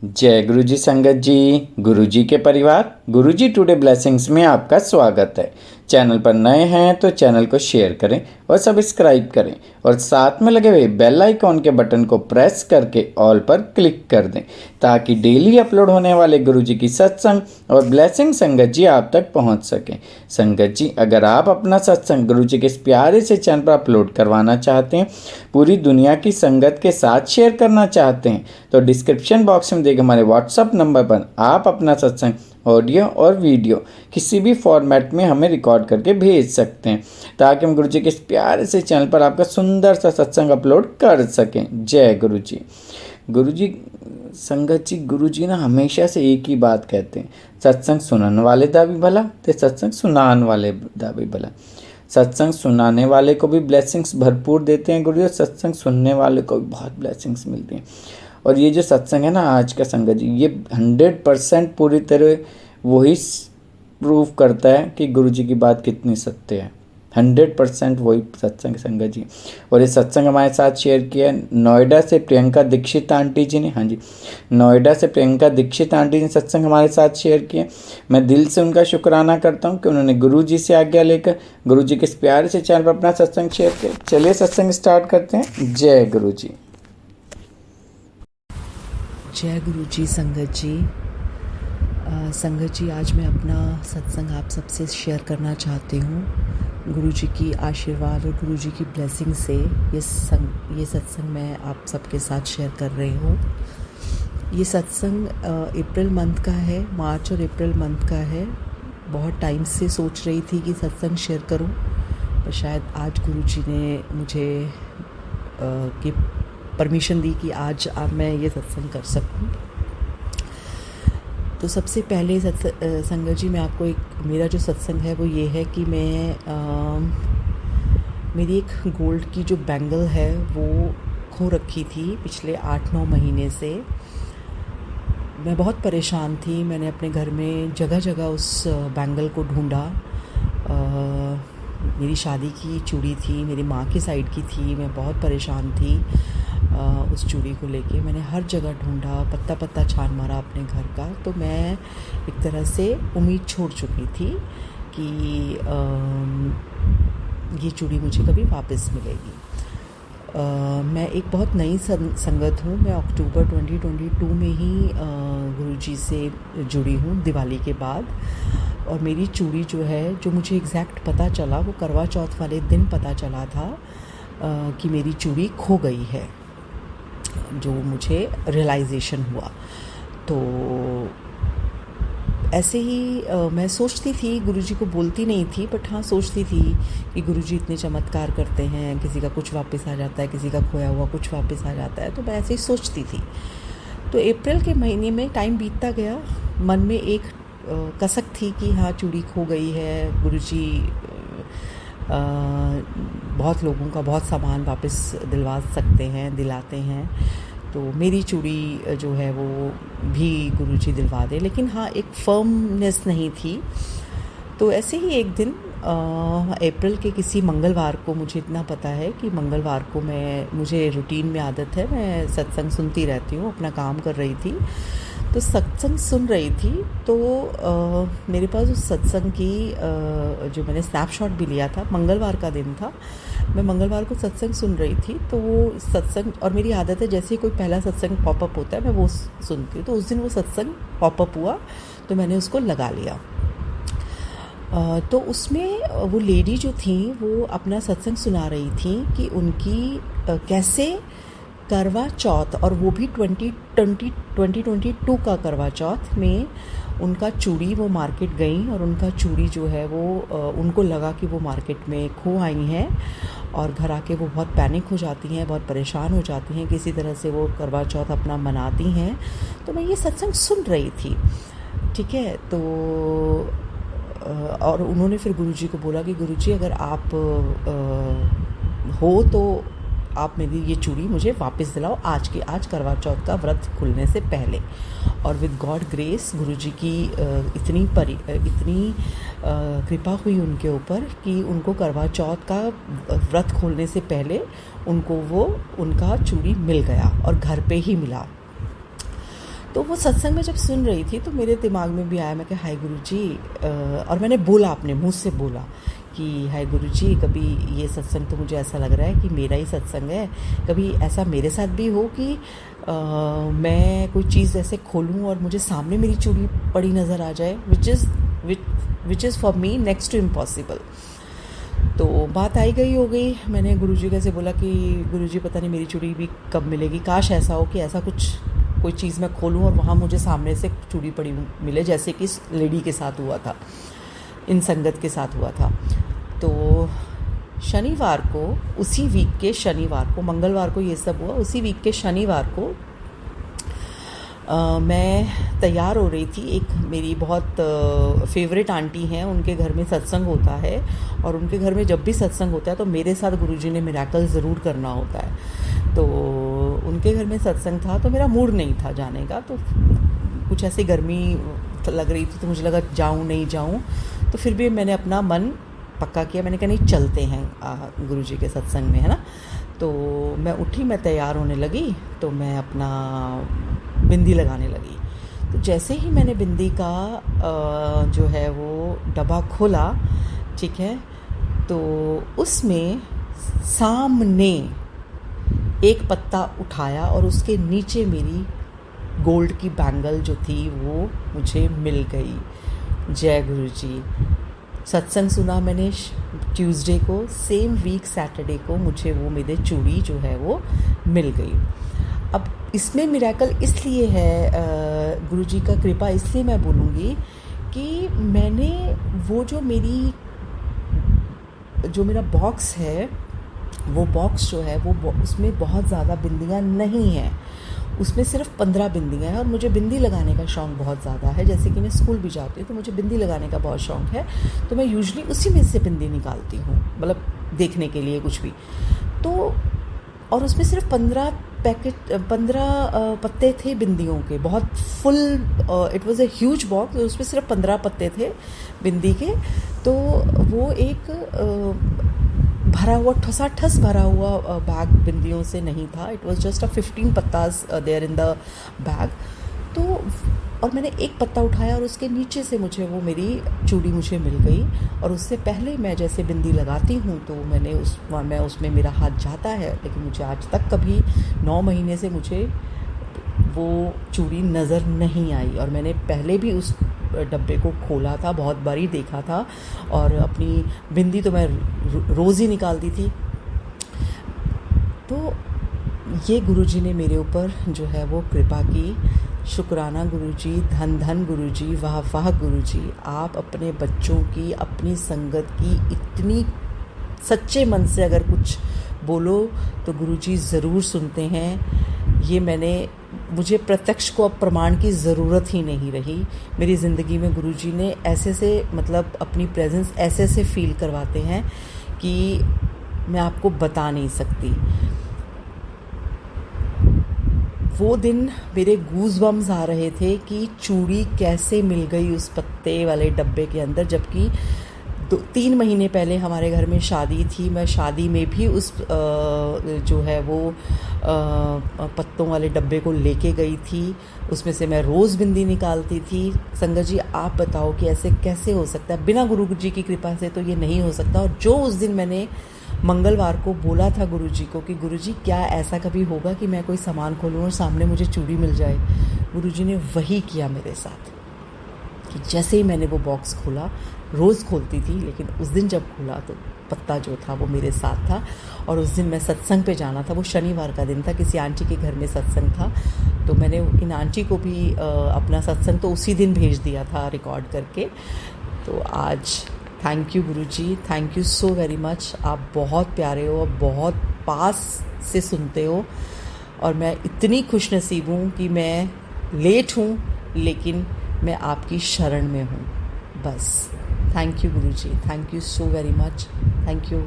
जय गुरु जी संगत जी। गुरु जी के परिवार गुरु जी टुडे ब्लेसिंग्स में आपका स्वागत है। चैनल पर नए हैं तो चैनल को शेयर करें और सब्सक्राइब करें और साथ में लगे हुए बेल आइकॉन के बटन को प्रेस करके ऑल पर क्लिक कर दें ताकि डेली अपलोड होने वाले गुरु जी की सत्संग और ब्लेसिंग संगत जी आप तक पहुंच सकें। संगत जी, अगर आप अपना सत्संग गुरु जी के इस प्यारे से चैनल पर अपलोड करवाना चाहते हैं, पूरी दुनिया की संगत के साथ शेयर करना चाहते हैं, तो डिस्क्रिप्शन बॉक्स में देखे हमारे व्हाट्सअप नंबर पर आप अपना सत्संग ऑडियो और वीडियो किसी भी फॉर्मेट में हमें रिकॉर्ड करके भेज सकते हैं ताकि हम गुरु जी के इस प्यारे से चैनल पर आपका सुंदर सा सत्संग अपलोड कर सकें। जय गुरु जी। गुरु जी संगत जी, गुरु जी ना हमेशा से एक ही बात कहते हैं, सत्संग सुनने वाले दा भी भला ते सत्संग सुनाने वाले दा भी भला। सत्संग सुनाने वाले को भी ब्लेसिंग्स भरपूर देते हैं गुरु जी, और सत्संग सुनने वाले को भी बहुत ब्लेसिंग्स मिलती हैं। और ये जो सत्संग है ना आज का संगत जी, ये 100% पूरी तरह वही प्रूव करता है कि गुरु जी की बात कितनी सत्य है। 100% वही सत्संग संगत जी। और ये सत्संग हमारे साथ शेयर किया नोएडा से प्रियंका दीक्षित आंटी जी ने। हाँ जी, नोएडा से प्रियंका दीक्षित आंटी ने सत्संग हमारे साथ शेयर किया। मैं दिल से उनका शुक्राना करता हूँ कि उन्होंने गुरु जी से आज्ञा लेकर गुरु जी के इस प्यारे से चैनल पर अपना सत्संग शेयर किया। चलिए सत्संग स्टार्ट करते हैं। जय गुरु जी। जय गुरु जी संगत जी। संगत जी, आज मैं अपना सत्संग आप सबसे शेयर करना चाहती हूँ। गुरु जी की आशीर्वाद और गुरु जी की ब्लेसिंग से ये सत्संग मैं आप सबके साथ शेयर कर रही हूँ। ये सत्संग अप्रैल मंथ का है, मार्च और अप्रैल मंथ का है। बहुत टाइम से सोच रही थी कि सत्संग शेयर करूँ, पर शायद आज गुरु जी ने मुझे कि परमिशन दी कि आज मैं ये सत्संग कर सकूं। तो सबसे पहले संगत जी, मैं आपको मेरा जो सत्संग है वो ये है कि मेरी एक गोल्ड की जो बैंगल है वो खो रखी थी पिछले 8-9 महीने से। मैं बहुत परेशान थी। मैंने अपने घर में जगह जगह उस बैंगल को ढूंढा। मेरी शादी की चूड़ी थी, मेरी माँ की साइड की थी। मैं बहुत परेशान थी उस चूड़ी को लेके। मैंने हर जगह ढूंढा, पत्ता पत्ता छान मारा अपने घर का। तो मैं एक तरह से उम्मीद छोड़ चुकी थी कि ये चूड़ी मुझे कभी वापस मिलेगी। मैं एक बहुत नई संगत हूँ। मैं अक्टूबर 2022 में ही गुरुजी से जुड़ी हूँ, दिवाली के बाद। और मेरी चूड़ी जो है, जो मुझे एग्जैक्ट पता चला, वो करवा चौथ वाले दिन पता चला था कि मेरी चूड़ी खो गई है, जो मुझे रियलाइजेशन हुआ। तो ऐसे ही मैं सोचती थी, गुरुजी को बोलती नहीं थी, बट हाँ सोचती थी कि गुरुजी इतने चमत्कार करते हैं, किसी का कुछ वापस आ जाता है, किसी का खोया हुआ कुछ वापस आ जाता है। तो मैं ऐसे ही सोचती थी। तो अप्रैल के महीने में टाइम बीतता गया, मन में एक कसक थी कि हाँ चूड़ी खो गई है। गुरुजी बहुत लोगों का बहुत सामान वापस दिलवा सकते हैं, दिलाते हैं। तो मेरी चूड़ी जो है वो भी गुरुजी दिलवा दे, लेकिन हाँ एक फर्मनेस नहीं थी। तो ऐसे ही एक दिन अप्रैल के किसी मंगलवार को, मुझे इतना पता है कि मंगलवार को मुझे रूटीन में आदत है, मैं सत्संग सुनती रहती हूँ, अपना काम कर रही थी। तो सत्संग सुन रही थी तो मेरे पास उस सत्संग की जो मैंने स्नैपशॉट भी लिया था, मंगलवार का दिन था, मैं मंगलवार को सत्संग सुन रही थी। तो वो सत्संग, और मेरी आदत है जैसे ही कोई पहला सत्संग पॉपअप होता है मैं वो सुनती हूँ। तो उस दिन वो सत्संग पॉपअप हुआ तो मैंने उसको लगा लिया। तो उसमें वो लेडी जो थी वो अपना सत्संग सुना रही थी कि उनकी कैसे करवा चौथ, और वो भी 2022 का करवा चौथ में उनका चूड़ी, वो मार्केट गई और उनका चूड़ी जो है वो उनको लगा कि वो मार्केट में खो आई हैं, और घर आके वो बहुत पैनिक हो जाती हैं, बहुत परेशान हो जाती हैं, किसी तरह से वो करवा चौथ अपना मनाती हैं। तो मैं ये सत्संग सुन रही थी, ठीक है। तो और उन्होंने फिर गुरुजी को बोला कि गुरुजी अगर आप हो तो आप मेरी ये चूड़ी मुझे वापस दिलाओ आज करवा चौथ का व्रत खुलने से पहले। और विद गॉड ग्रेस गुरुजी की इतनी कृपा हुई उनके ऊपर कि उनको करवा चौथ का व्रत खोलने से पहले उनको वो उनका चूड़ी मिल गया, और घर पे ही मिला। तो वो सत्संग में जब सुन रही थी तो मेरे दिमाग में भी आया, मैं कहा हाय गुरुजी, और मैंने बोला, अपने मुंह से बोला कि हाय गुरुजी, कभी ये सत्संग तो मुझे ऐसा लग रहा है कि मेरा ही सत्संग है, कभी ऐसा मेरे साथ भी हो कि मैं कोई चीज़ ऐसे खोलूं और मुझे सामने मेरी चूड़ी पड़ी नज़र आ जाए, which is for me next to impossible. तो बात आई गई हो गई। मैंने गुरुजी को से बोला कि गुरुजी पता नहीं मेरी चूड़ी भी कब मिलेगी, काश ऐसा हो कि ऐसा कुछ कोई चीज़ मैं खोलूं और वहाँ मुझे सामने से चूड़ी पड़ी मिले, जैसे कि इस लेडी के साथ हुआ था, इन संगत के साथ हुआ था। तो शनिवार को, उसी वीक के शनिवार को, मंगलवार को ये सब हुआ, उसी वीक के शनिवार को मैं तैयार हो रही थी। एक मेरी बहुत फेवरेट आंटी हैं, उनके घर में सत्संग होता है और उनके घर में जब भी सत्संग होता है तो मेरे साथ गुरुजी ने मिरेकल ज़रूर करना होता है। तो उनके घर में सत्संग था तो मेरा मूड नहीं था जाने का, तो कुछ ऐसी गर्मी लग रही थी तो मुझे लगा जाऊं नहीं जाऊं, तो फिर भी मैंने अपना मन पक्का किया, मैंने कहा नहीं चलते हैं गुरुजी के सत्संग में, है ना। तो मैं उठी, मैं तैयार होने लगी, तो मैं अपना बिंदी लगाने लगी। तो जैसे ही मैंने बिंदी का जो है वो डब्बा खोला, ठीक है, तो उसमें सामने एक पत्ता उठाया और उसके नीचे मेरी गोल्ड की बैंगल जो थी वो मुझे मिल गई। जय गुरुजी। सत्संग सुना मैंने ट्यूसडे को, सेम वीक सैटरडे को मुझे वो मेरे चूड़ी जो है वो मिल गई। अब इसमें मिरेकल इसलिए है, गुरुजी का कृपा इसलिए मैं बोलूँगी कि मैंने वो जो मेरा बॉक्स है, वो बॉक्स जो है वो उसमें बहुत ज़्यादा बिंदियाँ नहीं हैं, उसमें सिर्फ 15 बिंदियाँ हैं। और मुझे बिंदी लगाने का शौक़ बहुत ज़्यादा है, जैसे कि मैं स्कूल भी जाती हूँ तो मुझे बिंदी लगाने का बहुत शौक़ है, तो मैं यूजुअली उसी में से बिंदी निकालती हूँ, मतलब देखने के लिए कुछ भी। तो और उसमें सिर्फ 15 पत्ते थे बिंदियों के, बहुत full, it was a huge box, उसमें सिर्फ 15 पत्ते थे बिंदी के। तो वो एक भरा हुआ, ठसाठस भरा हुआ बैग बिंदियों से नहीं था, it was just 15 potatoes there in the bag. तो और मैंने एक पत्ता उठाया और उसके नीचे से मुझे वो मेरी चूड़ी मुझे मिल गई। और उससे पहले मैं जैसे बिंदी लगाती हूँ तो मैं उसमें मेरा हाथ जाता है, लेकिन मुझे आज तक कभी 9 महीने से मुझे वो चूड़ी नज़र नहीं आई। और मैंने पहले भी उस डब्बे को खोला था, बहुत बारी देखा था, और अपनी बिंदी तो मैं रोज़ ही निकालती थी। तो ये गुरुजी ने मेरे ऊपर जो है वो कृपा की। शुक्राना गुरुजी, धन धन गुरुजी, वाह वाह गुरुजी। आप अपने बच्चों की, अपनी संगत की इतनी सच्चे मन से अगर कुछ बोलो तो गुरुजी ज़रूर सुनते हैं। ये मुझे प्रत्यक्ष को अब प्रमाण की ज़रूरत ही नहीं रही। मेरी ज़िंदगी में गुरुजी ने ऐसे से, मतलब अपनी प्रेजेंस ऐसे से फील करवाते हैं कि मैं आपको बता नहीं सकती। वो दिन मेरे गूज़बम्स आ रहे थे कि चूड़ी कैसे मिल गई उस पत्ते वाले डब्बे के अंदर, जबकि 3 महीने पहले हमारे घर में शादी थी। मैं शादी में भी उस जो है वो पत्तों वाले डब्बे को लेके गई थी, उसमें से मैं रोज़ बिंदी निकालती थी। संगत जी आप बताओ कि ऐसे कैसे हो सकता है, बिना गुरु जी की कृपा से तो ये नहीं हो सकता। और जो उस दिन मैंने मंगलवार को बोला था गुरुजी को कि गुरुजी क्या ऐसा कभी होगा कि मैं कोई सामान खोलूँ और सामने मुझे चूड़ी मिल जाए, गुरुजी ने वही किया मेरे साथ। कि जैसे ही मैंने वो बॉक्स खोला, रोज़ खोलती थी लेकिन उस दिन जब खोला तो पत्ता जो था वो मेरे साथ था। और उस दिन मैं सत्संग पे जाना था, वो शनिवार का दिन था, किसी आंटी के घर में सत्संग था। तो मैंने इन आंटी को भी अपना सत्संग तो उसी दिन भेज दिया था रिकॉर्ड करके। तो आज thank you Guruji, thank you so very much. आप बहुत प्यारे हो, बहुत पास से सुनते हो, और मैं इतनी खुश नसीब हूँ कि मैं लेट हूँ लेकिन मैं आपकी शरण में हूँ। बस thank you Guruji, thank you so very much, thank you.